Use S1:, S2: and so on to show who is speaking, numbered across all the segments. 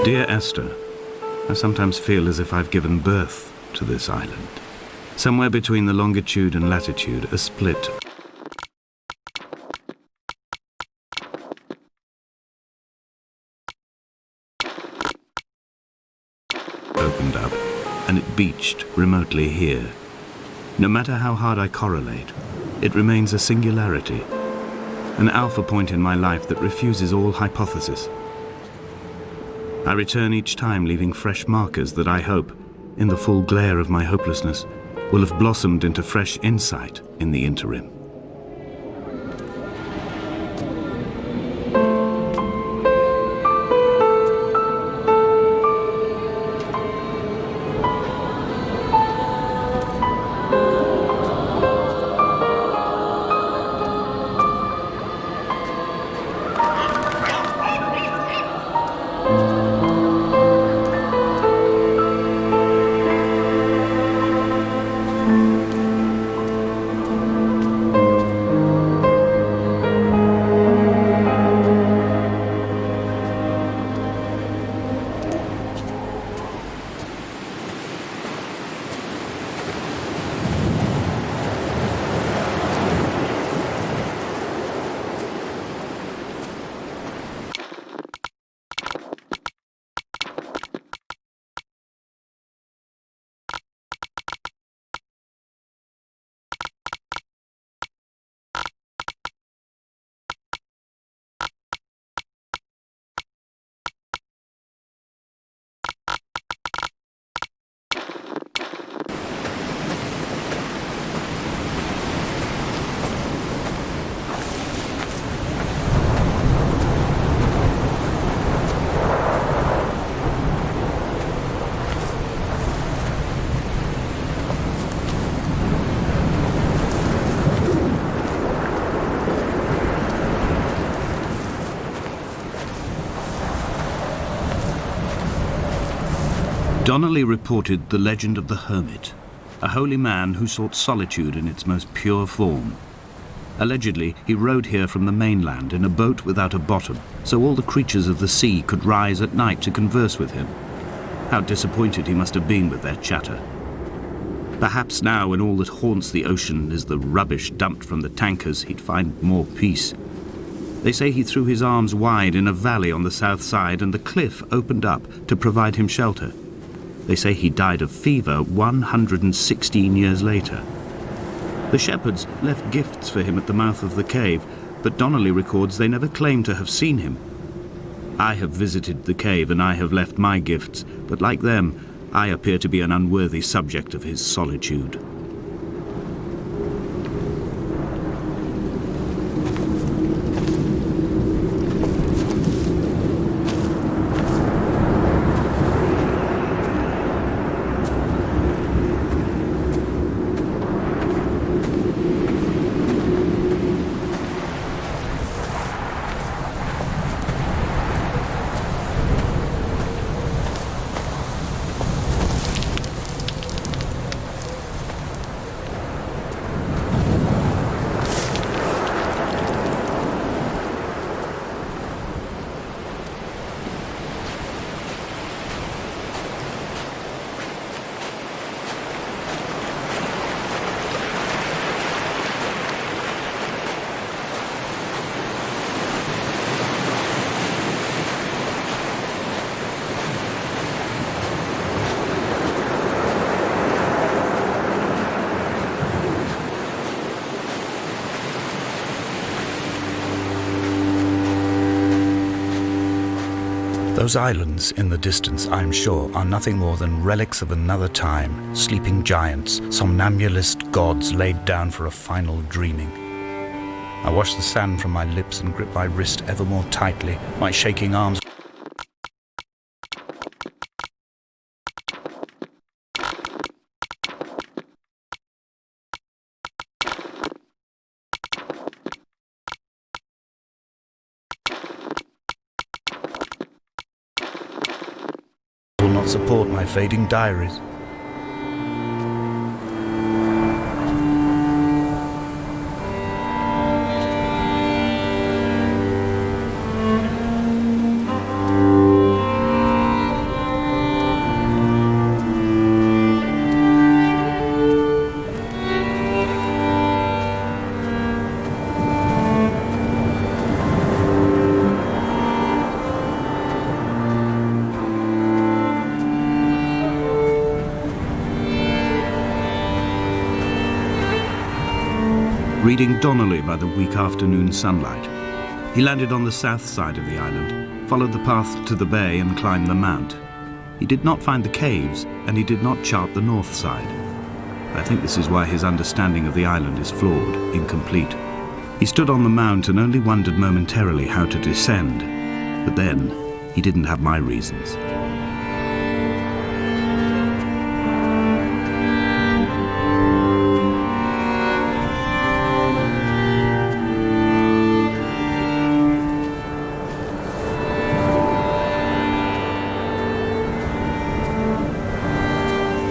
S1: Dear Esther, I sometimes feel as if I've given birth to this island. Somewhere between the longitude and latitude, a split opened up, and it beached remotely here. No matter how hard I correlate, it remains a singularity, an alpha point in my life that refuses all hypothesis. I return each time leaving fresh markers that I hope, in the full glare of my hopelessness, will have blossomed into fresh insight in the interim. Donnelly reported the legend of the hermit, a holy man who sought solitude in its most pure form. Allegedly, he rode here from the mainland in a boat without a bottom, so all the creatures of the sea could rise at night to converse with him. How disappointed he must have been with their chatter. Perhaps now, when all that haunts the ocean is the rubbish dumped from the tankers, he'd find more peace. They say he threw his arms wide in a valley on the south side, and the cliff opened up to provide him shelter. They say he died of fever 116 years later. The shepherds left gifts for him at the mouth of the cave, but Donnelly records they never claimed to have seen him. I have visited the cave and I have left my gifts, but like them, I appear to be an unworthy subject of his solitude. Those islands in the distance, I'm sure, are nothing more than relics of another time, sleeping giants, somnambulist gods laid down for a final dreaming. I wash the sand from my lips and grip my wrist ever more tightly, my shaking arms will not support my fading diaries. reading Donnelly by the weak afternoon sunlight. He landed on the south side of the island, followed the path to the bay and climbed the mount. He did not find the caves, and he did not chart the north side. I think this is why his understanding of the island is flawed, incomplete. He stood on the mount and only wondered momentarily how to descend. But then, he didn't have my reasons.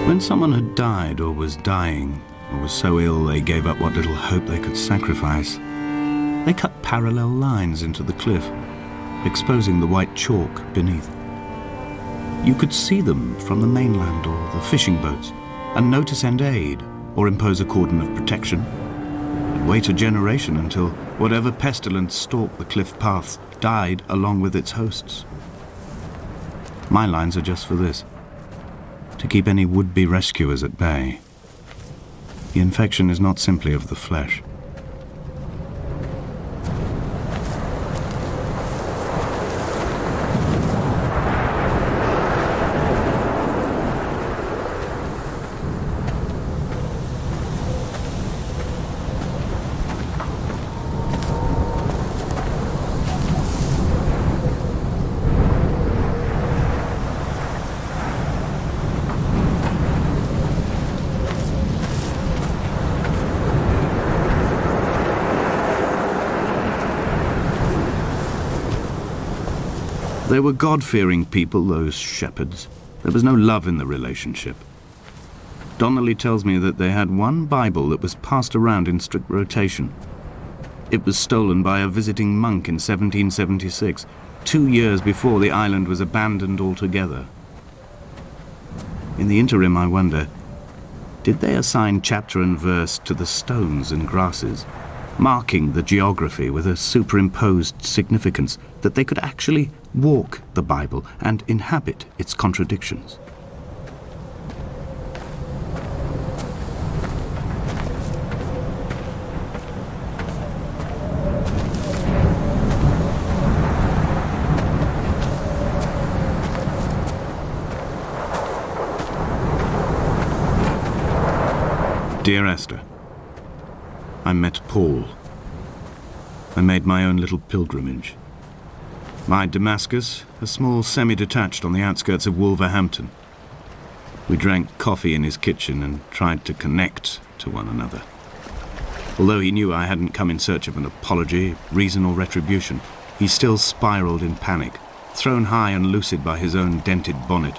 S1: When someone had died or was dying, or was so ill they gave up what little hope they could sacrifice, they cut parallel lines into the cliff, exposing the white chalk beneath. You could see them from the mainland or the fishing boats, and know to send aid or impose a cordon of protection, and wait a generation until whatever pestilence stalked the cliff paths died along with its hosts. My lines are just for this: to keep any would-be rescuers at bay. The infection is not simply of the flesh. They were God-fearing people, those shepherds. There was no love in the relationship. Donnelly tells me that they had one Bible that was passed around in strict rotation. It was stolen by a visiting monk in 1776, 2 years before the island was abandoned altogether. In the interim, I wonder, did they assign chapter and verse to the stones and grasses, marking the geography with a superimposed significance that they could actually walk the Bible and inhabit its contradictions? Dear Esther, I met Paul. I made my own little pilgrimage. My Damascus, a small semi-detached on the outskirts of Wolverhampton. We drank coffee in his kitchen and tried to connect to one another. Although he knew I hadn't come in search of an apology, reason or retribution, he still spiraled in panic, thrown high and lucid by his own dented bonnet.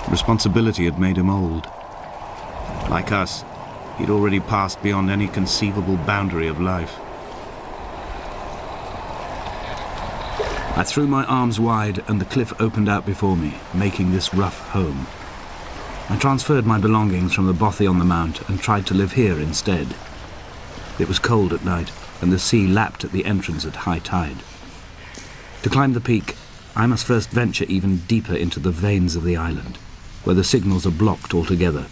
S1: Responsibility had made him old. Like us, he'd already passed beyond any conceivable boundary of life. I threw my arms wide and the cliff opened out before me, making this rough home. I transferred my belongings from the bothy on the mount and tried to live here instead. It was cold at night and the sea lapped at the entrance at high tide. To climb the peak, I must first venture even deeper into the veins of the island, where the signals are blocked altogether.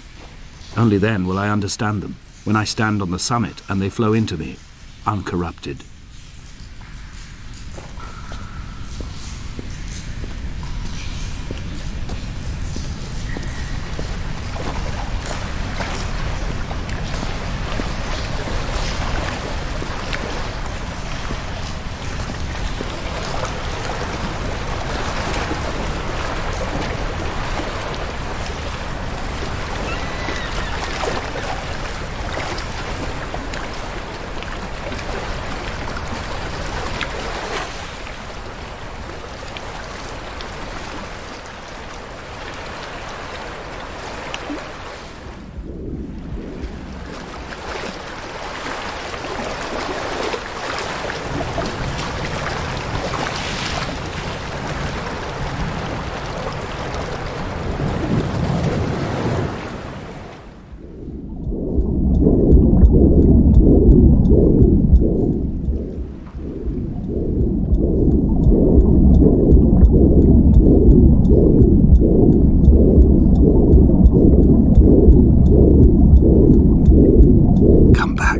S1: Only then will I understand them, when I stand on the summit and they flow into me, uncorrupted. Come back.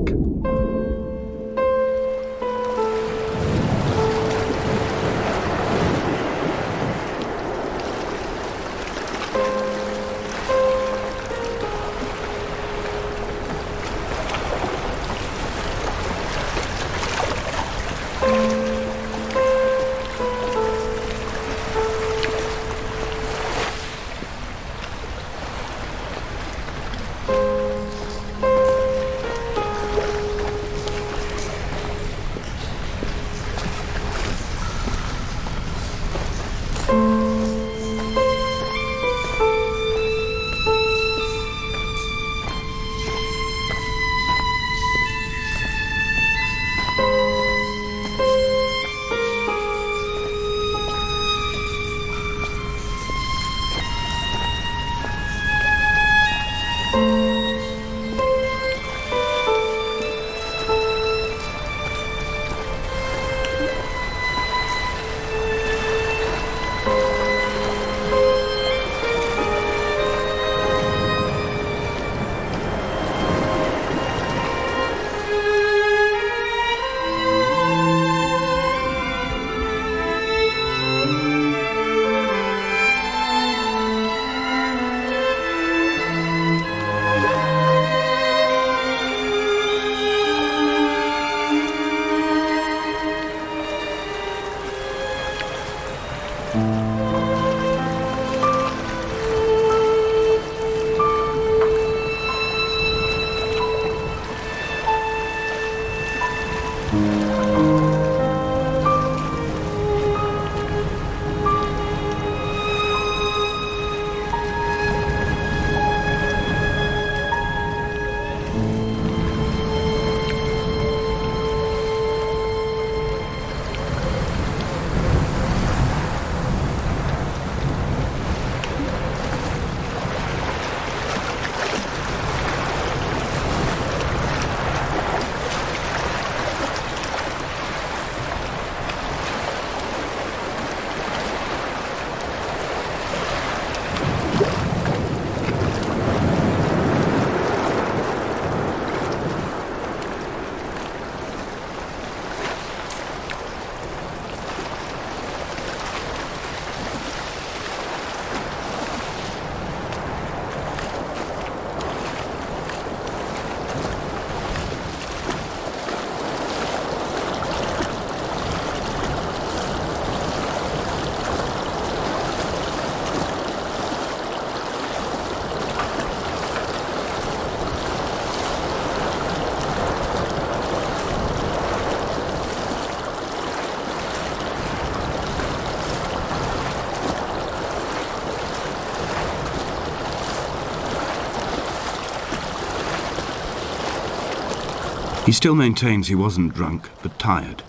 S1: He still maintains he wasn't drunk, but tired.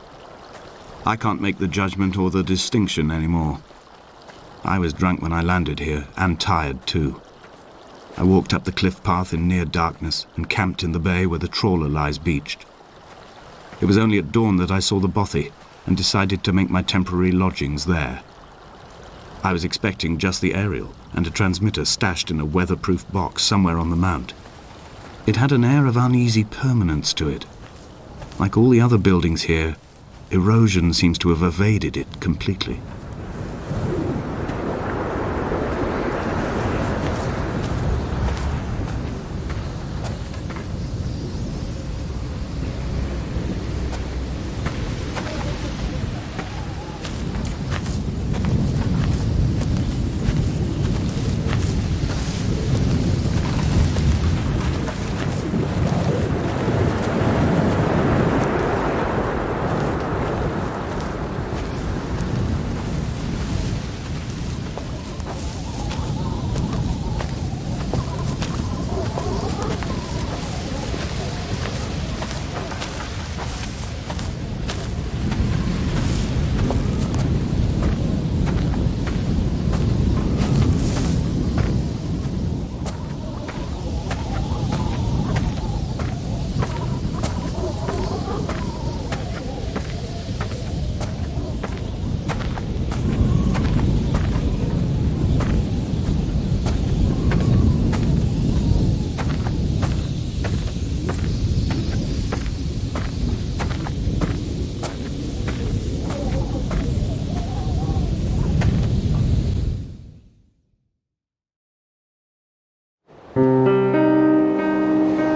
S1: I can't make the judgment or the distinction anymore. I was drunk when I landed here, and tired too. I walked up the cliff path in near darkness and camped in the bay where the trawler lies beached. It was only at dawn that I saw the bothy and decided to make my temporary lodgings there. I was expecting just the aerial and a transmitter stashed in a weatherproof box somewhere on the mount. It had an air of uneasy permanence to it. Like all the other buildings here, erosion seems to have evaded it completely.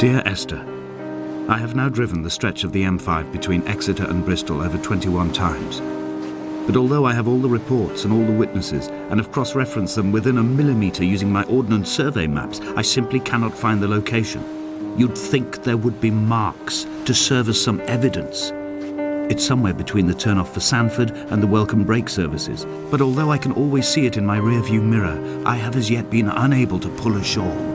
S1: Dear Esther, I have now driven the stretch of the M5 between Exeter and Bristol over 21 times. But although I have all the reports and all the witnesses and have cross-referenced them within a millimetre using my Ordnance Survey maps, I simply cannot find the location. You'd think there would be marks to serve as some evidence. It's somewhere between the turn-off for Sandford and the welcome brake services, but although I can always see it in my rear-view mirror, I have as yet been unable to pull ashore.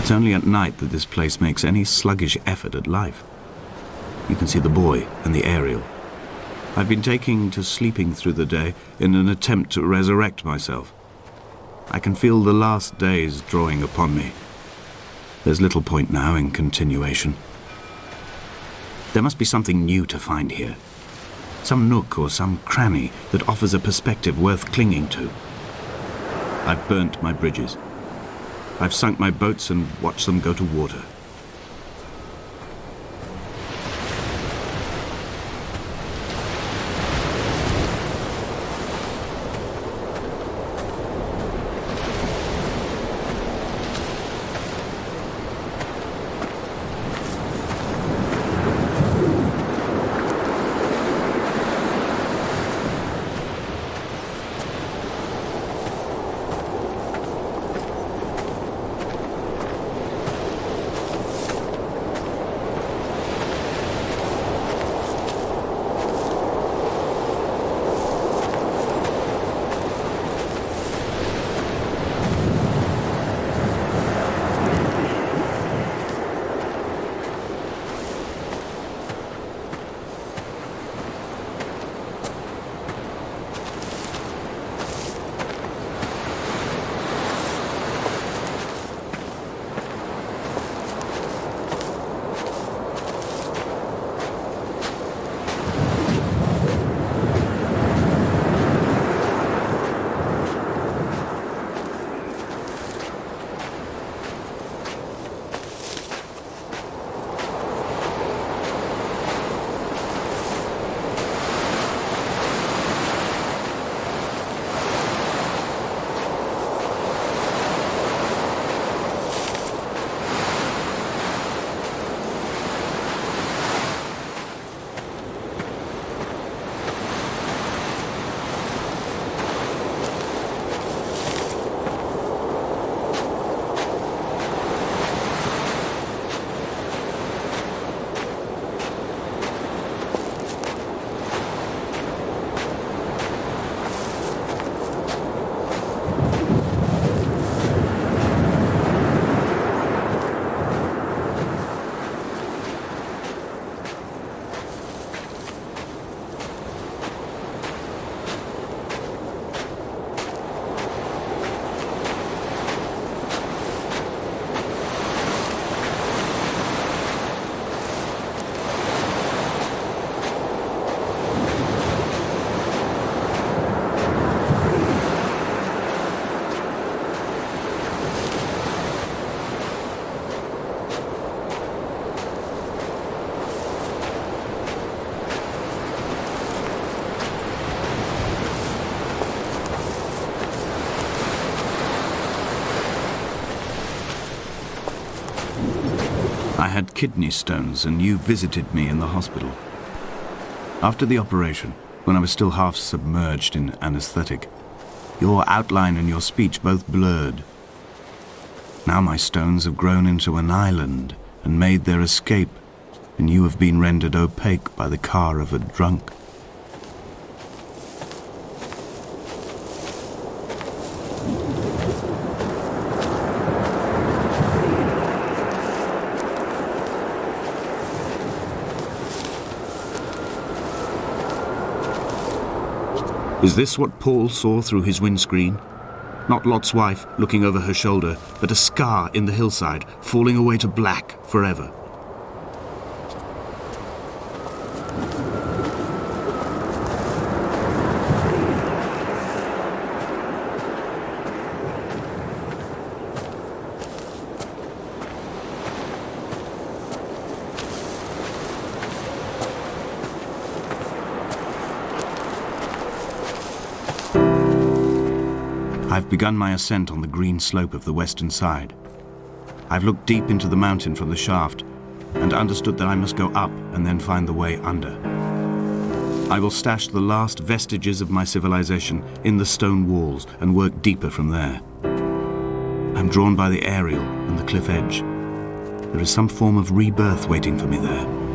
S1: It's only at night that this place makes any sluggish effort at life. You can see the buoy and the aerial. I've been taking to sleeping through the day in an attempt to resurrect myself. I can feel the last days drawing upon me. There's little point now in continuation. There must be something new to find here. Some nook or some cranny that offers a perspective worth clinging to. I've burnt my bridges. I've sunk my boats and watched them go to water. I had kidney stones and you visited me in the hospital. After the operation, when I was still half submerged in anesthetic, your outline and your speech both blurred. Now my stones have grown into an island and made their escape, and you have been rendered opaque by the car of a drunk. Is this what Paul saw through his windscreen? Not Lot's wife looking over her shoulder, but a scar in the hillside, falling away to black forever. I've begun my ascent on the green slope of the western side. I've looked deep into the mountain from the shaft and understood that I must go up and then find the way under. I will stash the last vestiges of my civilization in the stone walls and work deeper from there. I'm drawn by the aerial and the cliff edge. There is some form of rebirth waiting for me there.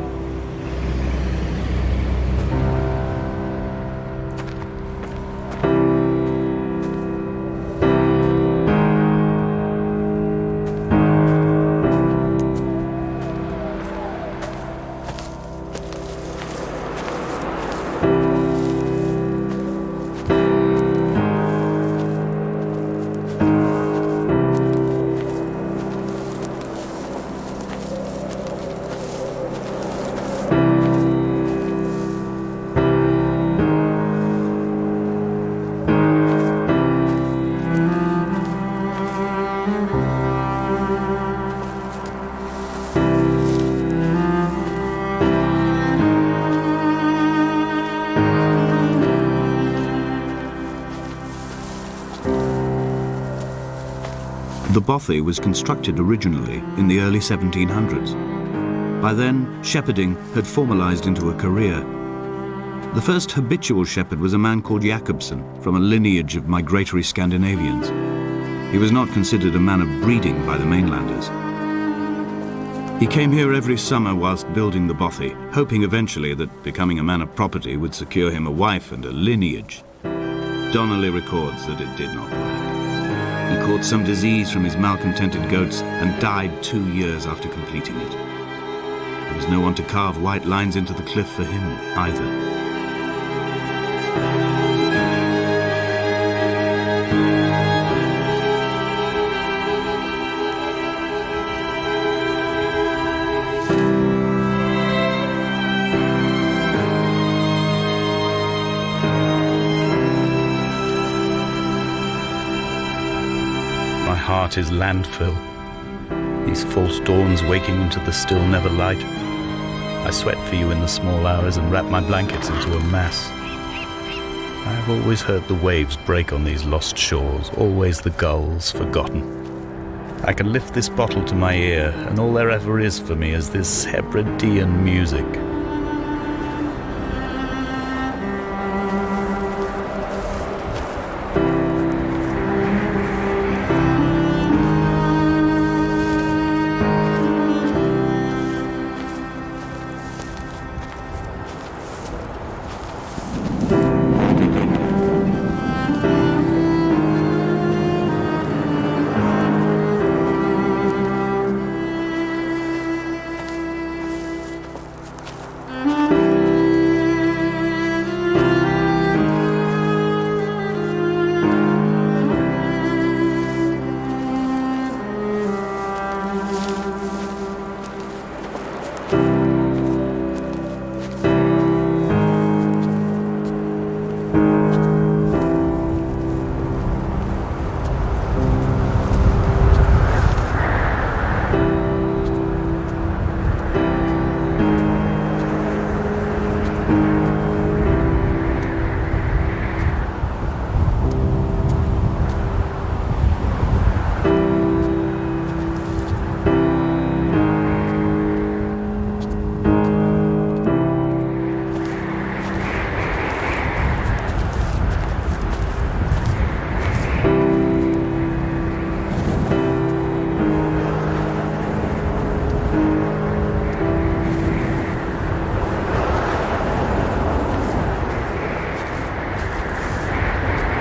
S1: The bothy was constructed originally in the early 1700s. By then, shepherding had formalized into a career. The first habitual shepherd was a man called Jakobsen, from a lineage of migratory Scandinavians. He was not considered a man of breeding by the mainlanders. He came here every summer whilst building the bothy, hoping eventually that becoming a man of property would secure him a wife and a lineage. Donnelly records that it did not work. He caught some disease from his malcontented goats and died 2 years after completing it. There was no one to carve white lines into the cliff for him either.
S2: My heart is landfill, these false dawns waking into the still never light. I sweat for you in the small hours and wrap my blankets into a mass. I have always heard the waves break on these lost shores, always the gulls forgotten. I can lift this bottle to my ear, and all there ever is for me is this Hebridean music.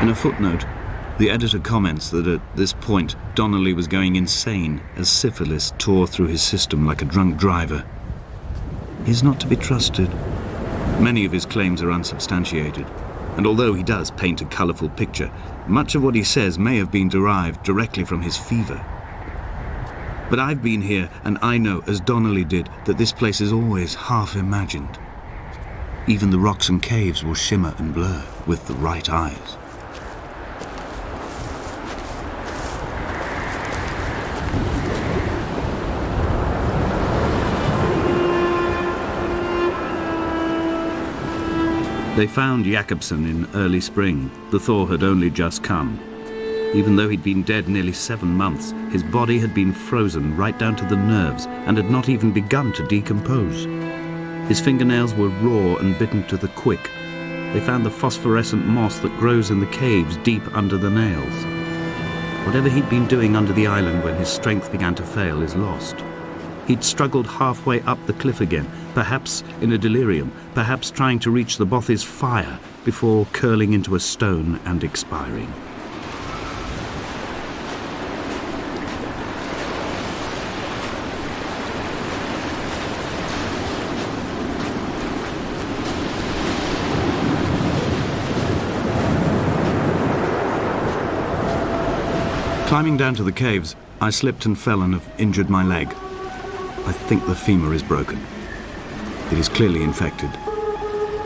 S1: In a footnote, the editor comments that at this point Donnelly was going insane as syphilis tore through his system like a drunk driver. He's not to be trusted. Many of his claims are unsubstantiated, and although he does paint a colourful picture, much of what he says may have been derived directly from his fever. But I've been here, and I know, as Donnelly did, that this place is always half imagined. Even the rocks and caves will shimmer and blur with the right eyes. They found Jakobsen in early spring. The thaw had only just come. Even though he'd been dead nearly 7 months, his body had been frozen right down to the nerves and had not even begun to decompose. His fingernails were raw and bitten to the quick. They found the phosphorescent moss that grows in the caves deep under the nails. Whatever he'd been doing under the island when his strength began to fail is lost. He'd struggled halfway up the cliff again, perhaps in a delirium, perhaps trying to reach the bothy's fire before curling into a stone and expiring. Climbing down to the caves, I slipped and fell and have injured my leg. I think the femur is broken. It is clearly infected.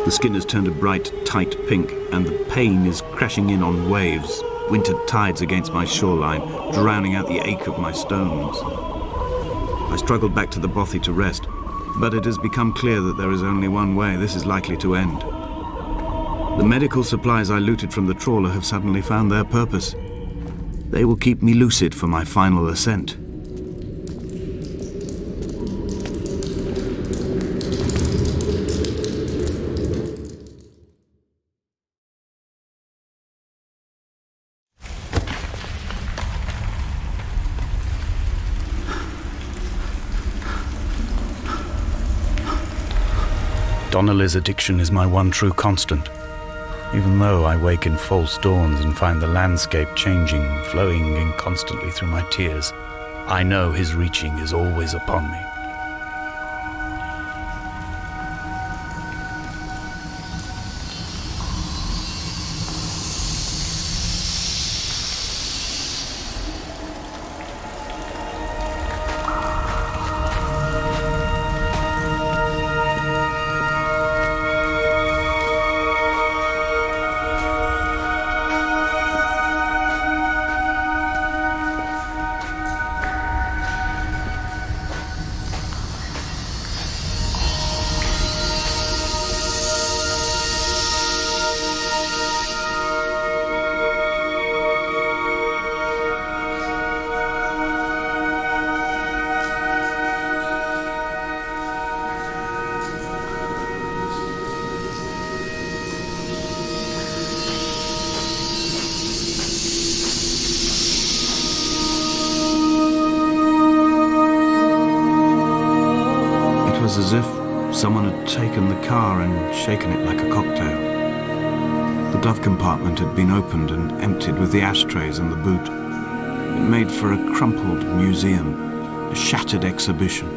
S1: The skin has turned a bright, tight pink, and the pain is crashing in on waves, winter tides against my shoreline, drowning out the ache of my stones. I struggled back to the bothy to rest, but it has become clear that there is only one way this is likely to end. The medical supplies I looted from the trawler have suddenly found their purpose. They will keep me lucid for my final ascent.
S2: Donnelly's addiction is my one true constant. Even though I wake in false dawns and find the landscape changing, flowing inconstantly through my tears, I know his reaching is always upon me. As if someone had taken the car and shaken it like a cocktail. The glove compartment had been opened and emptied with the ashtrays in the boot. It made for a crumpled museum, a shattered exhibition.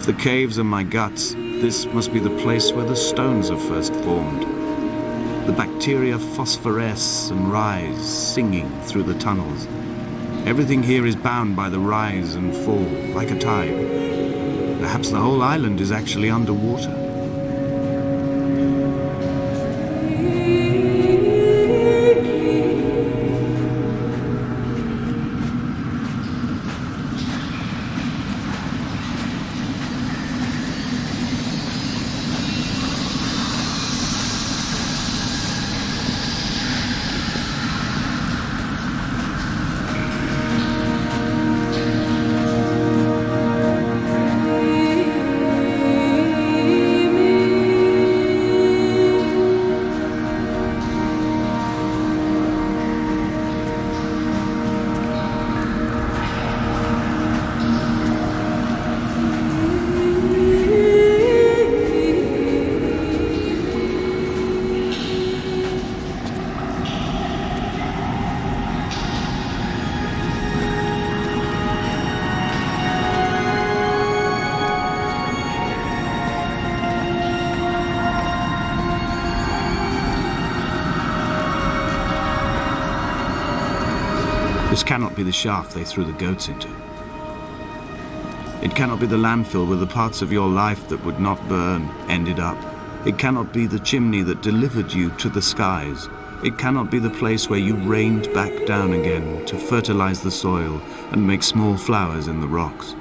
S1: If the caves are my guts, this must be the place where the stones are first formed. The bacteria phosphoresce and rise, singing through the tunnels. Everything here is bound by the rise and fall, like a tide. Perhaps the whole island is actually underwater. This cannot be the shaft they threw the goats into. It cannot be the landfill where the parts of your life that would not burn ended up. It cannot be the chimney that delivered you to the skies. It cannot be the place where you rained back down again to fertilize the soil and make small flowers in the rocks.